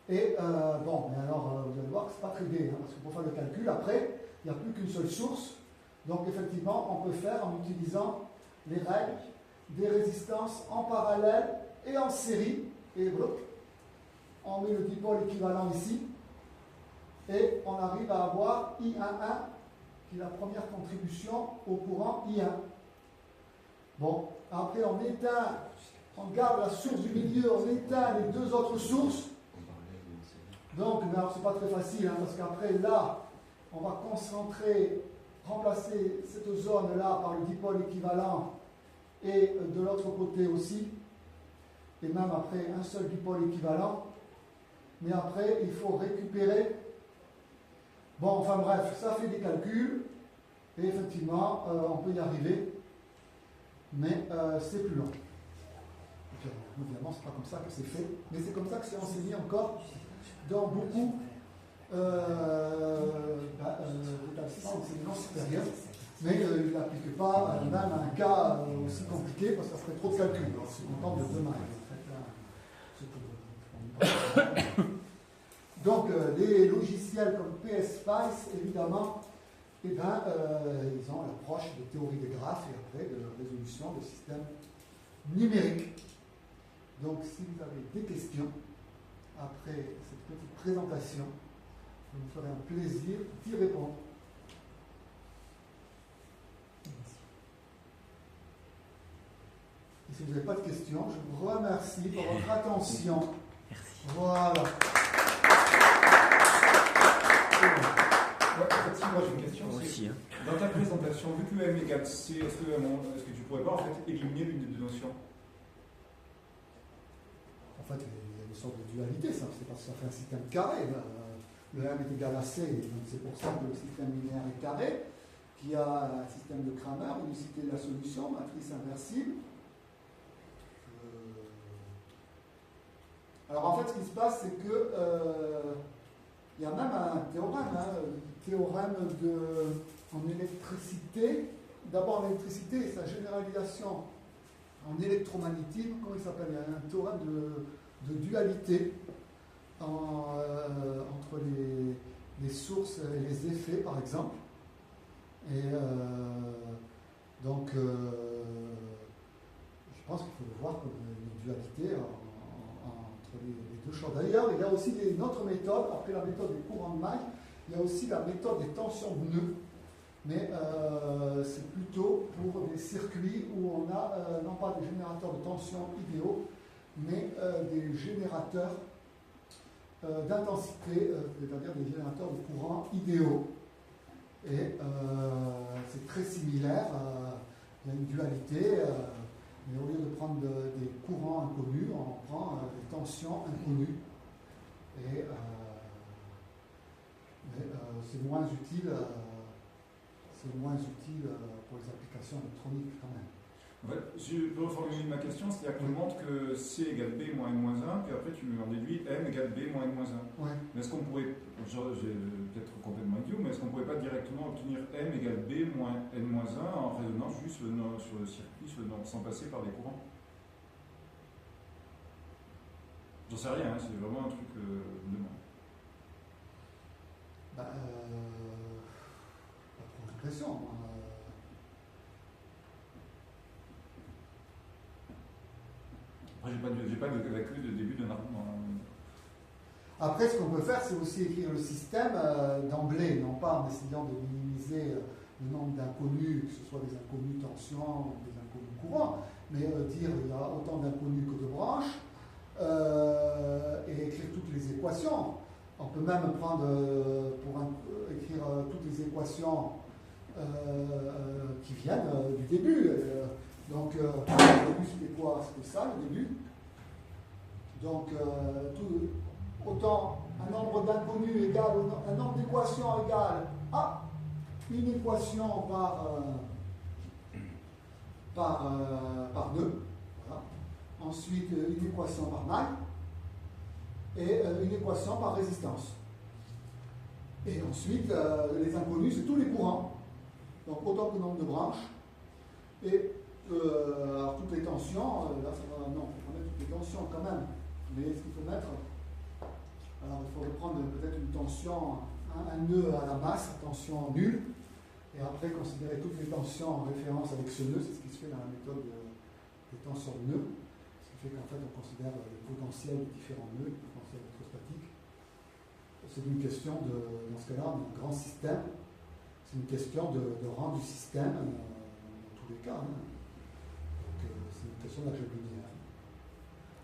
Et mais alors, vous allez voir que ce n'est pas très gai, parce que pour faire le calcul, après, il n'y a plus qu'une seule source. Donc, effectivement, on peut faire en utilisant les règles des résistances en parallèle et en série. Et voilà, on met le dipôle équivalent ici. Et on arrive à avoir I11, qui est la première contribution au courant I1. Bon, après on éteint, on garde la source du milieu, on éteint les 2 autres sources. Donc, alors c'est pas très facile, parce qu'après là, on va remplacer cette zone-là par le dipôle équivalent et de l'autre côté aussi, et même après un seul dipôle équivalent. Mais après, il faut récupérer. Bon, enfin bref, ça fait des calculs, et effectivement, on peut y arriver, mais c'est plus long. Évidemment, c'est pas comme ça que c'est fait, mais c'est comme ça que c'est enseigné encore dans beaucoup d'établissements d'enseignement supérieur, mais il n'applique pas même à un cas aussi compliqué parce que ça ferait trop de calculs. C'est content de demain. Donc, les logiciels comme PSPice, évidemment, ils ont l'approche de théorie des graphes et après de résolution de systèmes numériques. Donc, si vous avez des questions après cette petite présentation, je me ferai un plaisir d'y répondre. Et si vous n'avez pas de questions, je vous remercie pour votre attention.
Merci.
Voilà.
Moi j'ai une question.
Aussi,
Dans ta présentation, vu que le M égale C, est-ce que tu pourrais pas en fait éliminer l'une des 2 notions?
En fait, il y a une sorte de dualité, ça. C'est parce que ça fait un système carré. Le M est égal à C, donc c'est pour ça que le système linéaire est carré, qui a un système de Cramer, unicité de la solution, matrice inversible. Alors en fait, ce qui se passe, c'est que il y a même un théorème, théorème en électricité. D'abord, en électricité, sa généralisation en électromagnétisme, comment il s'appelle? Il y a un théorème de dualité entre les sources et les effets, par exemple. Et donc, je pense qu'il faut le voir comme une dualité entre les 2 champs. D'ailleurs, il y a aussi une autre méthode, après la méthode des courants de maille, Il y a aussi la méthode des tensions de nœuds, mais c'est plutôt pour des circuits où on a non pas des générateurs de tension idéaux, mais des générateurs d'intensité, c'est-à-dire des générateurs de courant idéaux. Et c'est très similaire, il y a une dualité, mais au lieu de prendre des courants inconnus, on prend des tensions inconnues. Et c'est moins utile pour les applications électroniques quand même.
En fait, je peux reformuler ma question, c'est-à-dire que tu montres que C égale B moins N-1, puis après tu en déduis M égale B moins N-1.
Ouais.
Mais est-ce qu'on pourrait, j'ai peut-être complètement idiot, mais est-ce qu'on pourrait pas directement obtenir M égale B moins N-1 en raisonnant juste sur le circuit, sans passer par des courants? J'en sais rien, c'est vraiment un truc de moi.
Pas trop d'impression.
Après, j'ai pas de calcul de début d'un argument.
Après, ce qu'on peut faire, c'est aussi écrire le système d'emblée, non pas en essayant de minimiser le nombre d'inconnus, que ce soit des inconnus tension ou des inconnus courants, mais dire il y a autant d'inconnus que de branches, et écrire toutes les équations. On peut même prendre, écrire toutes les équations qui viennent du début. Donc, le début, c'était quoi? C'était ça, le début. Donc, autant un nombre d'inconnus égale un nombre d'équations égale à une équation par nœud. Voilà. Ensuite, une équation par maille. Et une équation par résistance. Et ensuite, les inconnus, c'est tous les courants. Donc, autant que le nombre de branches. Et alors, toutes les tensions, là, non, il faut mettre toutes les tensions quand même. Mais ce qu'il faut mettre, alors il faudrait prendre peut-être une tension, un nœud à la masse, tension nulle, et après considérer toutes les tensions en référence avec ce nœud, c'est ce qui se fait dans la méthode des tensions de nœuds, ce qui fait qu'en fait on considère les potentiels de différents nœuds, les potentiels électrostatiques. C'est une question dans ce cas-là, un grand système, c'est une question de rang du système, dans tous les cas. Hein. Donc c'est une question d'algèbre linéaire.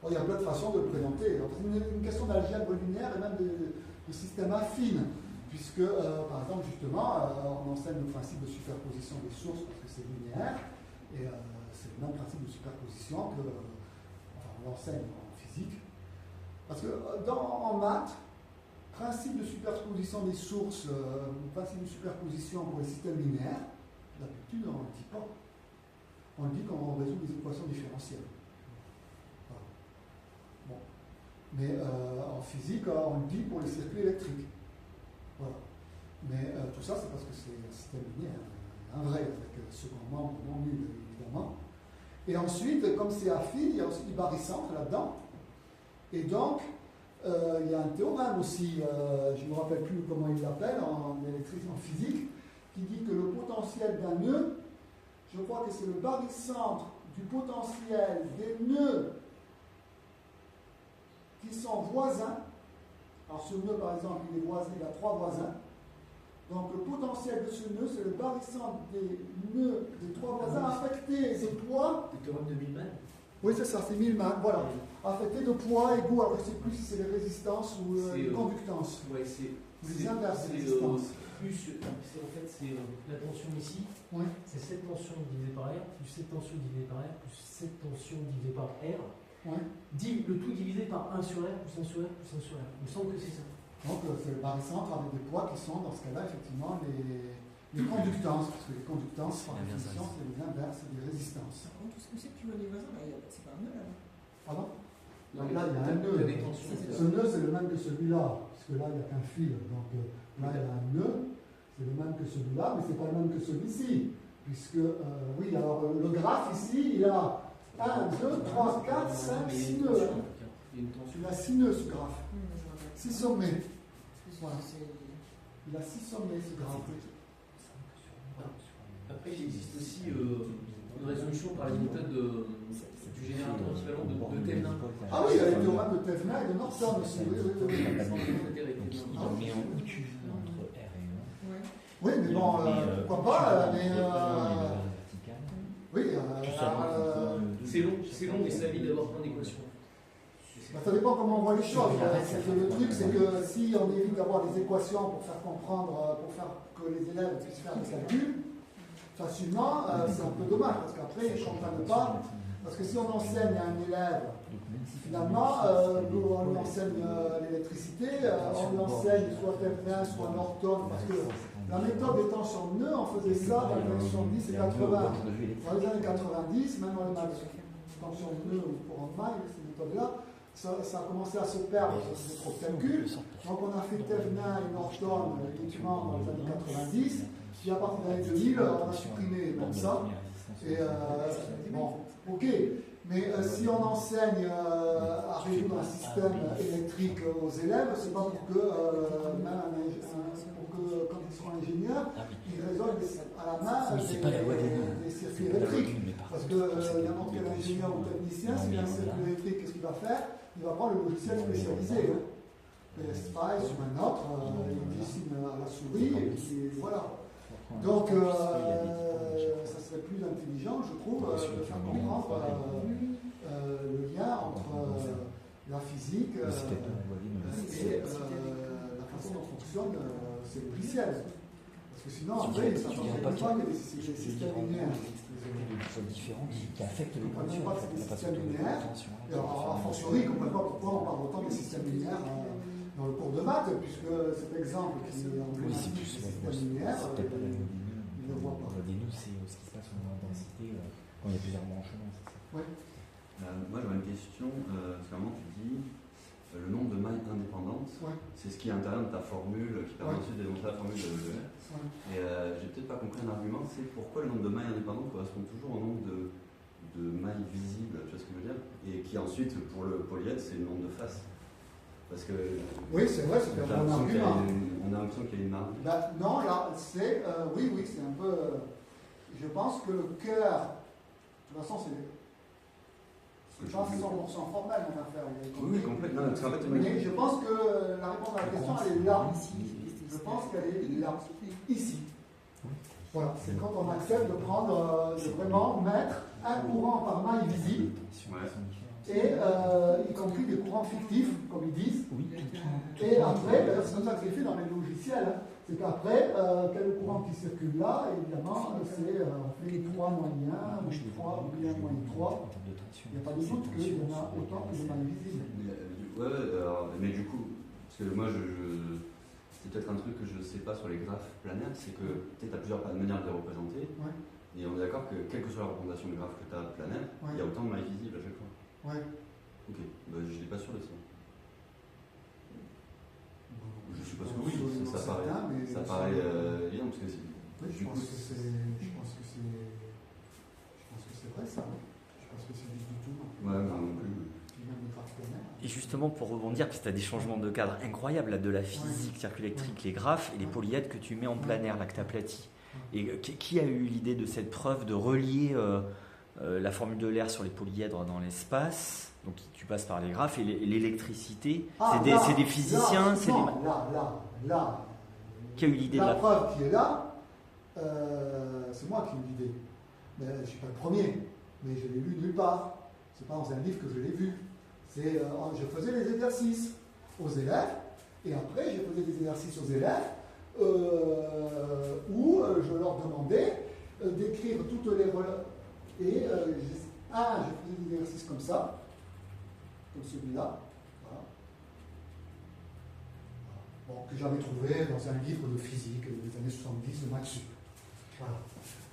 Bon, il y a plein de façons de le présenter. C'est une question d'algèbre linéaire et même de système affine, puisque, par exemple, justement, on enseigne le principe de superposition des sources parce que c'est linéaire, et c'est le même principe de superposition que on l'enseigne en physique. Parce que en maths, principe de superposition des sources, principe de superposition pour les systèmes linéaires, d'habitude, on ne le dit pas. On dit quand on résout des équations différentielles. Voilà. Bon. Mais en physique, on le dit pour les circuits électriques. Voilà. Mais tout ça, c'est parce que c'est un système linéaire, un vrai, avec le second membre non nul, évidemment. Et ensuite, comme c'est affine, il y a aussi du barycentre là-dedans. Et donc, il y a un théorème aussi, je ne me rappelle plus comment il l'appelle en électricité, en physique, qui dit que le potentiel d'un nœud, je crois que c'est le barycentre du potentiel des nœuds qui sont voisins. Alors ce nœud, par exemple, il est voisin, il a 3 voisins. Donc le potentiel de ce nœud, c'est le barycentre des nœuds des 3 voisins affectés de poids.
Le théorème de Millman.
Oui, c'est ça, c'est Millman, voilà. Affectés de poids égaux, alors je ne sais plus si c'est les résistances ou les conductances.
Oui, c'est
les inverses des résistances.
En fait, c'est la tension ici,
oui.
C'est cette tension divisée par R, plus cette tension divisée par R, plus cette tension divisée par R.
Oui.
Le tout divisé par 1 sur R, plus 1 sur R, plus 1 sur R. Il me semble que c'est ça.
Donc c'est le barycentre avec des poids qui sont, dans ce cas-là, effectivement, les conductances, parce que les conductances, par définition, c'est les inverses des résistances.
Par contre, ce que c'est que tu vois les voisins, c'est pas un nœud là.
Pardon? Donc là, il y a un nœud. Ce nœud, c'est le même que celui-là, puisque là, il n'y a qu'un fil. Donc là, il y a un nœud, c'est le même que celui-là, mais ce n'est pas le même que celui-ci. Puisque, oui, alors le graphe ici, il a 1, 2, 3, 4, 5, 6 nœuds. Il a 6 nœuds, ce graphe. 6 sommets. Voilà. Il a 6 sommets, ce graphe.
Après, il existe aussi une résolution par la méthode du générateur équivalent de Thévenin.
Ah oui, il y a les théorèmes de Thévenin et de Norton aussi. Oui.
Il en met en où tu veux entre
Oui, mais bon, pourquoi pas, mais... oui,
c'est long et ça vite d'avoir plein d'équations.
ça dépend comment on voit les choses. Le truc, c'est que si on évite d'avoir des équations pour faire comprendre, pour faire que les élèves puissent faire des calculs facilement, c'est un peu dommage, parce qu'après, ils ne comprennent pas. Parce que si on enseigne à un élève, finalement, on lui enseigne l'électricité, on lui enseigne soit Thévenin, soit Norton, parce que la méthode des tensions de nœuds, on faisait ça dans les années 70 et 80. Dans les années 90, même dans les tensions de nœuds ou courant de maille, ces méthodes-là, ça a commencé à se perdre, ça faisait trop de calculs. Donc on a fait Thévenin et Norton uniquement dans les années 90, puis à partir des années 2000, on a supprimé même ça. Et bon, ok, mais si on enseigne à résoudre un système électrique aux élèves, c'est pas pour que, pour que quand ils seront ingénieurs, ils résolvent à la main des circuits électriques. Parce que n'importe quel ingénieur ou technicien, s'il a un circuit électrique, qu'est-ce qu'il va faire? Il va prendre le logiciel spécialisé. PSPI sur un autre, il dessine à la souris, et puis voilà. Donc, ça serait plus intelligent, je trouve, de faire comprendre le lien entre la physique et la façon dont fonctionne ces logiciels. Parce que sinon, après, ça ne fonctionne pas que les systèmes linéaires.
différents qui affectent les
conditions. On ne parle pas des systèmes linéaires. A fortiori, on ne comprend pas pourquoi on parle autant des systèmes linéaires dans le cours de maths, puisque cet exemple qui est emblématique des systèmes linéaires, il ne voit pas.
Des nœuds, c'est ce qui se passe en densité quand il y a plusieurs branchements.
Ouais. Moi, j'aurais une question. Parce qu'à un moment, tu dis le nombre de mailles indépendantes, c'est ce qui est à l'intérieur de ta formule, qui permet ensuite de démontrer la formule de Euler. Et j'ai peut-être pas compris un argument, c'est pourquoi le nombre de mailles indépendantes correspond toujours au nombre de mailles visibles, tu vois ce que je veux dire? Et qui ensuite, pour le polyèdre, c'est le nombre de faces. Parce que.
Oui, c'est vrai, c'est un argument.
On a l'impression qu'il y a une marge.
Non, là, c'est. Oui, c'est un peu. Je pense que le cœur. De toute façon, c'est. Je pense que c'est 100% formel, mon affaire.
Oui, complètement.
Mais je pense que la réponse à la question, elle est là. Je pense qu'elle est là. Ici. Voilà, c'est quand on accepte de prendre, de vraiment mettre un courant par maille visible. Et y compris des courants fictifs, comme ils disent. Et après, c'est comme ça que c'est fait dans les logiciels, hein, c'est qu'après, quel courant qui circule là, évidemment, c'est on fait 3 moins 1, ou 3 ou 1 moins 3. Il n'y a pas de doute qu'il y en a autant que de mailles visibles.
Mais du coup, parce que moi, c'est peut-être un truc que je ne sais pas sur les graphes planaires, c'est que tu as plusieurs manières de les représenter. Et on est d'accord que, quelle que soit la représentation de graphe que tu as planaire, il y a autant de mailles visibles à chaque fois. Ok, je n'étais pas sûr de ça. Je suppose que oui, ça paraît évident parce que
je pense que c'est vrai ça. Je pense que c'est du tout.
Non plus.
Et justement, pour rebondir, parce que tu as des changements de cadre incroyables là, de la physique, circuit électrique, les graphes et les polyèdres que tu mets en planaire, là que tu aplatis. Et qui a eu l'idée de cette preuve de relier la formule de l'air sur les polyèdres dans l'espace? Donc tu passes par les graphes et l'électricité. C'est des physiciens.
Là.
Qui a eu l'idée de
la preuve qui est là, c'est moi qui ai eu l'idée. Mais je ne suis pas le premier, mais je l'ai lu nulle part. C'est pas dans un livre que je l'ai vu. Je faisais les exercices aux élèves, et après je faisais des exercices aux élèves où je leur demandais d'écrire toutes les et je faisais des exercices comme ça, comme celui-là, voilà. Bon, que j'avais trouvé dans un livre de physique des années 70 de Matsup. Voilà.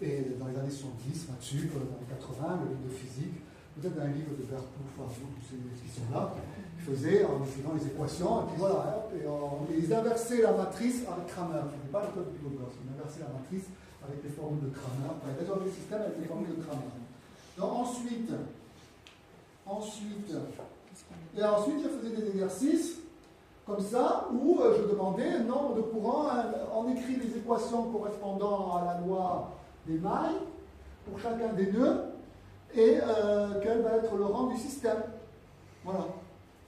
Et dans les années 70, Matsup, dans les 80, le livre de physique, peut-être dans un livre de Berthoud, tous ces qui sont là, ils faisaient en écrivant les équations, et puis voilà, et ils inversaient la matrice avec Cramer. Ce n'est pas le code de Pythagore, ils inversaient la matrice avec les formules de Cramer, ils résolvaient le système avec les formules de Cramer. Donc ensuite, je faisais des exercices comme ça, où je demandais un nombre de courants, on écrit les équations correspondant à la loi des mailles pour chacun des nœuds, et quel va être le rang du système. Voilà.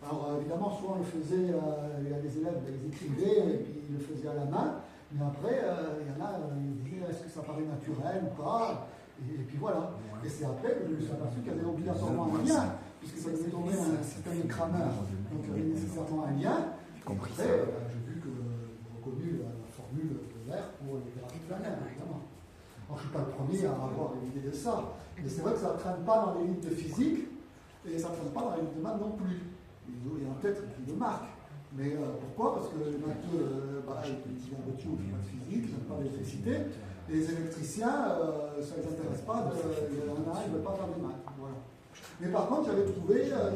Alors évidemment, souvent on le faisait, il y a des élèves, ils écrivaient et puis ils le faisaient à la main, Mais après, il y en a, ils disaient est-ce que ça paraît naturel ou pas, et puis voilà. Et c'est après que je me suis aperçu qu'il y avait obligatoirement un lien, puisque ça devait tomber un système de Cramer. Donc il y avait nécessairement un lien.
Compris.
Après, j'ai vu que j'ai reconnu la formule de l'air pour les graphiques planaires, évidemment. Alors je ne suis pas le premier à avoir une idée de ça. Mais c'est vrai que ça ne traîne pas dans les livres de physique, et ça ne traîne pas dans les livres de maths non plus. Il y en a peut-être qui le marquent. Mais pourquoi? Parce que les matheux, ils viennent de tout, pas de physique, ils n'aiment pas l'électricité. Et les électriciens, ça ne les intéresse pas. Il y en a, ils ne veulent pas faire des maths. Voilà. Mais par contre, j'avais trouvé un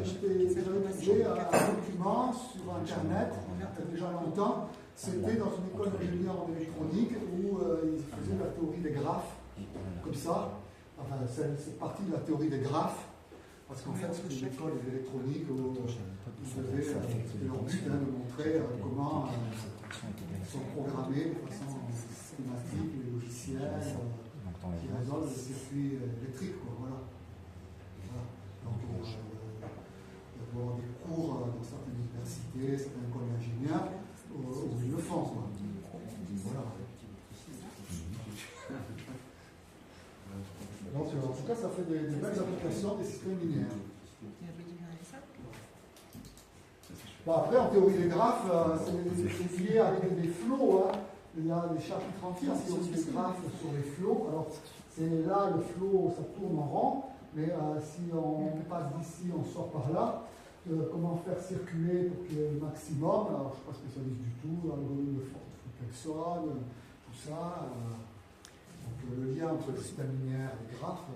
document sur Internet, il y a déjà longtemps. C'était dans une école d'ingénieur en électronique où ils faisaient la théorie des graphes, comme ça. Enfin, c'est partie de la théorie des graphes. Parce qu'en fait, c'était une école d'électronique où c'était leur but de montrer comment sont programmés de façon systématique les logiciels qui résolvent les circuits électriques. Voilà. Donc, il y a des cours dans certaines universités, certaines écoles d'ingénieurs où ils le font. Voilà. Donc, en tout cas, ça fait des belles applications des systèmes linéaires. Bon, après, en théorie des graphes, c'est lié avec des flots. Hein. Il y a des chapitres entiers en théorie des graphes sur les flots. Alors, c'est là, le flot, ça tourne en rond. Mais si on passe d'ici, on sort par là. Comment faire circuler pour qu'il y ait le maximum. Alors, je ne suis pas spécialiste du tout. L'algorithme de Flexon, tout ça. Donc, le lien entre le système linéaire et les graphes,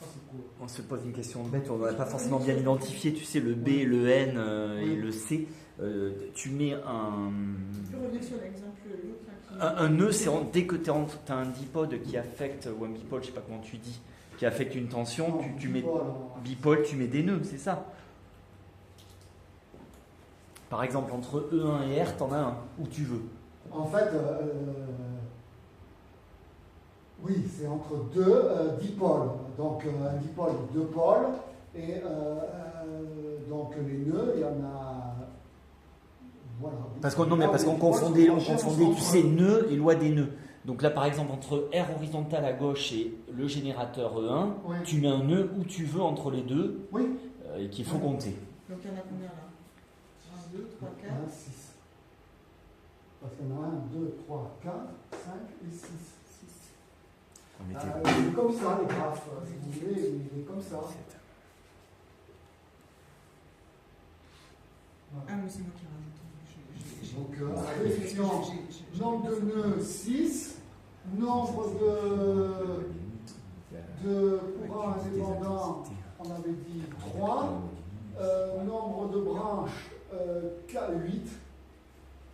ça c'est cool.
On se pose une question bête, on n'a pas forcément bien identifié, tu sais, le B, le N et le C. Tu mets un.
Tu peux revenir sur l'exemple l'autre.
Un nœud, c'est dès que tu as un dipôle qui affecte, ou un bipôle, je ne sais pas comment tu dis, qui affecte une tension, tu mets bipôle, tu mets des nœuds, c'est ça. Par exemple, entre E1 et R, tu en as un, où tu veux.
En fait, oui, c'est entre deux dipôles. Donc, un dipôle, deux pôles. Et donc, les nœuds, il y en a. Voilà.
Parce qu'on confondait, tu sais, nœud et loi des nœuds. Donc là, par exemple, entre R horizontal à gauche et le générateur E1, oui. Tu mets un nœud où tu veux entre les deux, oui. Et qu'il faut compter.
Donc il y en a combien là 1, 2, 3, 4
1, 6. Parce qu'il y en a 1, 2, 3, 4, 5 et 6. Il est comme ça, les graphes. Si vous voulez, il est comme ça.
Voilà. Ah, mais c'est moi qui rajoute.
Donc, à la définition, nombre de nœuds 6, nombre de courants indépendants, on avait dit 3, nombre de branches 8.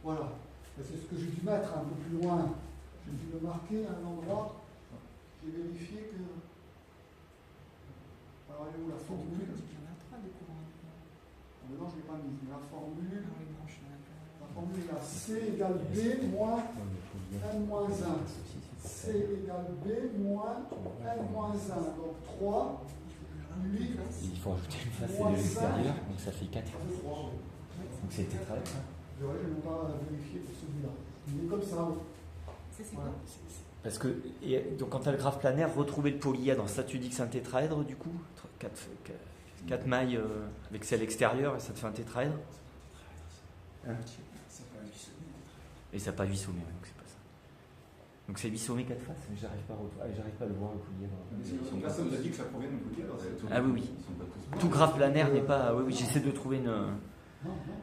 Voilà. C'est ce que j'ai dû mettre un peu plus loin. J'ai dû le marquer à un endroit. J'ai vérifié que. Alors, elle est où la formule?
Il y en a 3 de courants.
Non, je ne l'ai pas mis. La formule. La formule est là. C égale B moins N moins 1. C égale B moins N moins 1. Donc 3, 8.
Il faut ajouter une face de l'extérieur, donc ça fait 4. Donc c'est tétraèdre.
Je n'ai même pas vérifié pour celui-là. Il est comme ça.
C'est quoi?
Parce que, donc quand tu as le graphe planaire, retrouver le polyèdre, ça tu dis que c'est un tétraèdre du coup 4 mailles avec celle extérieure et ça te fait un tétraèdre. Hein? Et ça n'a pas 8 sommets, donc c'est pas ça. Donc c'est 8 sommets 4 faces, mais j'arrive pas à le voir le polyèdre.
Personne ne nous a dit que ça provient de polyèdre.
Ah oui, oui. Tout graphe planaire n'est pas. Oui, oui, j'essaie de trouver une.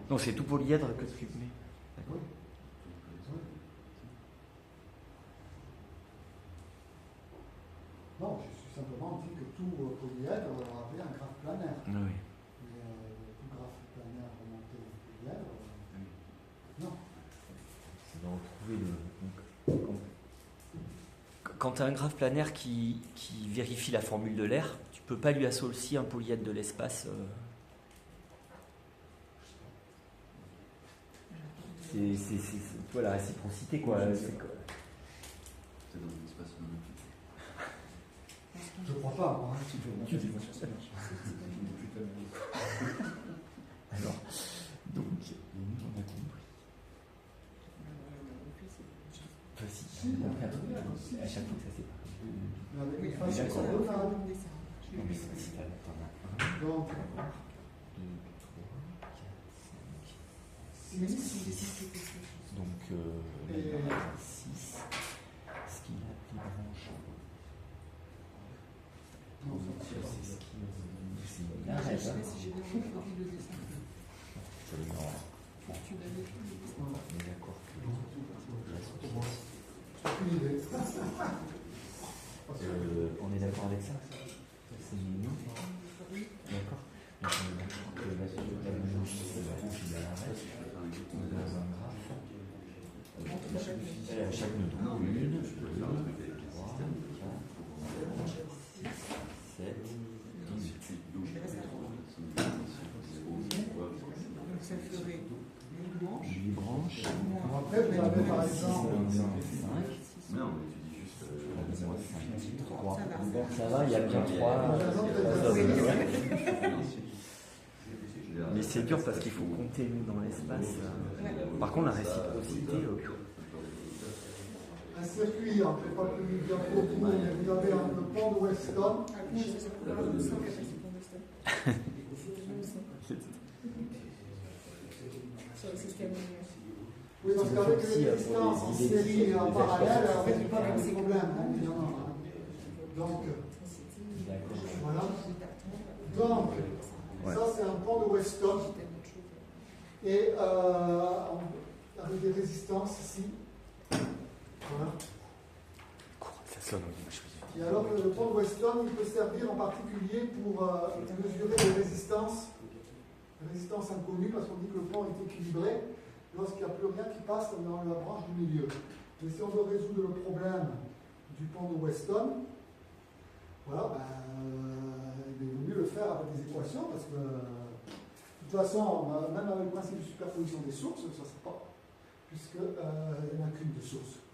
Non, c'est tout polyèdre que tu mets. D'accord.
Non, je suis simplement dit que tout polyèdre avait un graphe planaire.
Oui.
Mais tout graphe planaire remonté au polyèdre, non.
C'est de retrouver le. Quand tu as un graphe planaire qui vérifie la formule de l'air, tu ne peux pas lui associer un polyèdre de l'espace. C'est toi la réciprocité, quoi. C'est quoi?
C'est dans un espace non.
Je crois pas, moi.
Alors, donc, on a compris. d'accord.
orthogonal.
Je l'ai vu.
Donc, 6.
Donc,
Et-
6. Ce qui a plus branche. C'est ce qui
Je ne sais pas si j'ai bien reproduit le dessin.
Je le mets en.
Tu l'avais fait, le dessin.
On est d'accord que l'association.
Aucune idée.
On est d'accord avec ça? C'est mignon. D'accord. Donc on est d'accord que l'association c'est la branche de l'arrêt. On est dans un graphe. À chaque nœud. 1, 2, 3, 4, 7, 18.
Donc ça ferait 8 branches.
8 branches.
Alors après, vous avez par exemple.
5.
Non, mais tu dis juste.
3.
Ça va.
Ça va, il y a bien 3. Mais c'est dur parce qu'il faut compter nous dans l'espace. Par contre, la réciprocité.
Un circuit, on ne fait pas plus bien pour tout, mais vous avez le pont de Weston.
Ah, comment ça s'appelle? Le sang capacité pour le stade. Sur le système linéaire.
Oui, parce qu'avec les distances en série et en parallèle, en fait, il n'y a pas de problème, évidemment. Donc, voilà. Donc, ça c'est un pont de Weston. Et avec des résistances ici. Voilà.
Ça sonne,
Et alors le pont de Weston, il peut servir en particulier pour mesurer les résistances inconnues, parce qu'on dit que le pont est équilibré lorsqu'il n'y a plus rien qui passe dans la branche du milieu. Et si on veut résoudre le problème du pont de Weston, voilà, il est mieux le faire avec des équations, parce que de toute façon, même avec le principe de superposition des sources, ça ne sert pas, puisqu'il n'y en a qu'une de source.